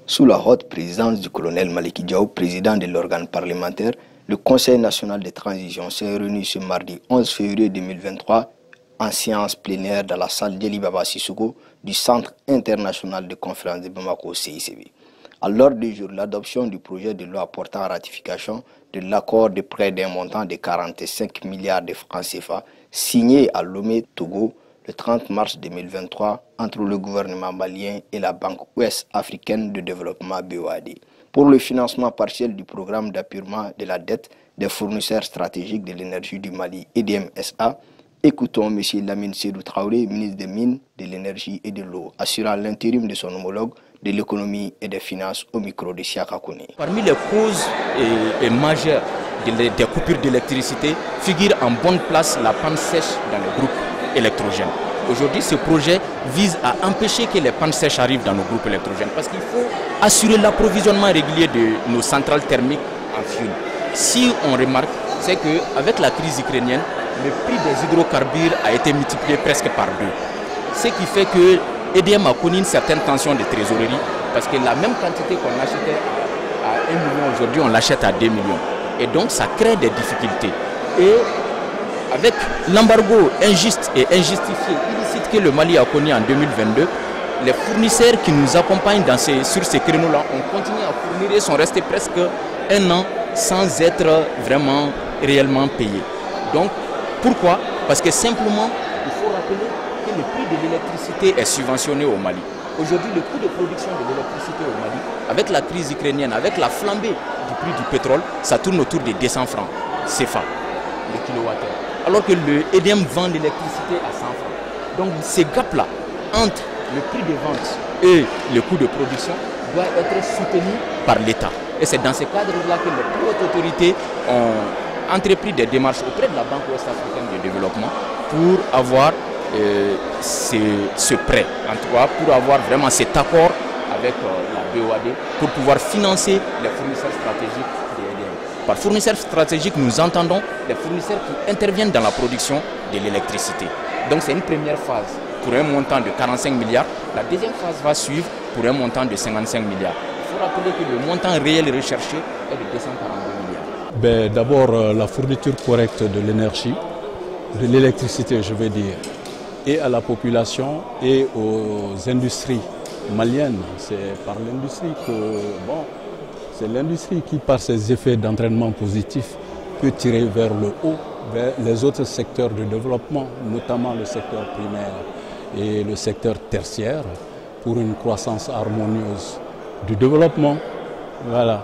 Sous la haute présidence du colonel Maliki Diaw, président de l'organe parlementaire, le Conseil national de transition s'est réuni ce mardi 11 février 2023 en séance plénière dans la salle d'Ely Baba Sissoko du Centre international de conférence de Bamako CICB. À l'ordre du jour, l'adoption du projet de loi portant ratification de l'accord de prêt d'un montant de 45 milliards de francs CFA signé à Lomé, Togo, le 30 mars 2023 entre le gouvernement malien et la Banque ouest africaine de développement BOAD pour le financement partiel du programme d'appurement de la dette des fournisseurs stratégiques de l'énergie du Mali EDM SA. Écoutons M. Lamine Sédou Traoré, ministre des Mines, de l'Énergie et de l'Eau, assurant l'intérim de son homologue de l'économie et des finances au micro de Siaka Kone. Parmi les causes majeures des coupures d'électricité figure en bonne place la panne sèche dans le groupe électrogène. Aujourd'hui, ce projet vise à empêcher que les pannes sèches arrivent dans nos groupes électrogènes parce qu'il faut assurer l'approvisionnement régulier de nos centrales thermiques en fioul. Si on remarque, c'est qu'avec la crise ukrainienne, le prix des hydrocarbures a été multiplié presque par 2. Ce qui fait que EDM a connu une certaine tension de trésorerie parce que la même quantité qu'on achetait à 1 million aujourd'hui, on l'achète à 2 millions. Et donc ça crée des difficultés. Et avec l'embargo injuste et injustifié, illicite que le Mali a connu en 2022, les fournisseurs qui nous accompagnent sur ces créneaux-là ont continué à fournir et sont restés presque 1 an sans être vraiment réellement payés. Donc pourquoi? Parce que simplement, il faut rappeler que le prix de l'électricité est subventionné au Mali. Aujourd'hui, le coût de production de l'électricité au Mali, avec la crise ukrainienne, avec la flambée du prix du pétrole, ça tourne autour des 200 francs CFA, le kilowattheure. Alors que le EDM vend l'électricité à 100 francs. Donc ces gaps-là, entre le prix de vente et le coût de production, doit être soutenu par l'État. Et c'est dans ce cadre-là que les plus hautes autorités ont entrepris des démarches auprès de la Banque ouest africaine de développement pour avoir ce prêt, en tout cas pour avoir vraiment cet accord avec la BOAD pour pouvoir financer les fournisseurs stratégiques de l'EDM. Par fournisseurs stratégiques, nous entendons les fournisseurs qui interviennent dans la production de l'électricité. Donc c'est une première phase pour un montant de 45 milliards. La deuxième phase va suivre pour un montant de 55 milliards. Il faut rappeler que le montant réel recherché est de 242 milliards. D'abord, la fourniture correcte de l'énergie, de l'électricité, je veux dire, et à la population et aux industries maliennes. C'est par l'industrie c'est l'industrie qui, par ses effets d'entraînement positif, peut tirer vers le haut, vers les autres secteurs de développement, notamment le secteur primaire et le secteur tertiaire, pour une croissance harmonieuse du développement. Voilà.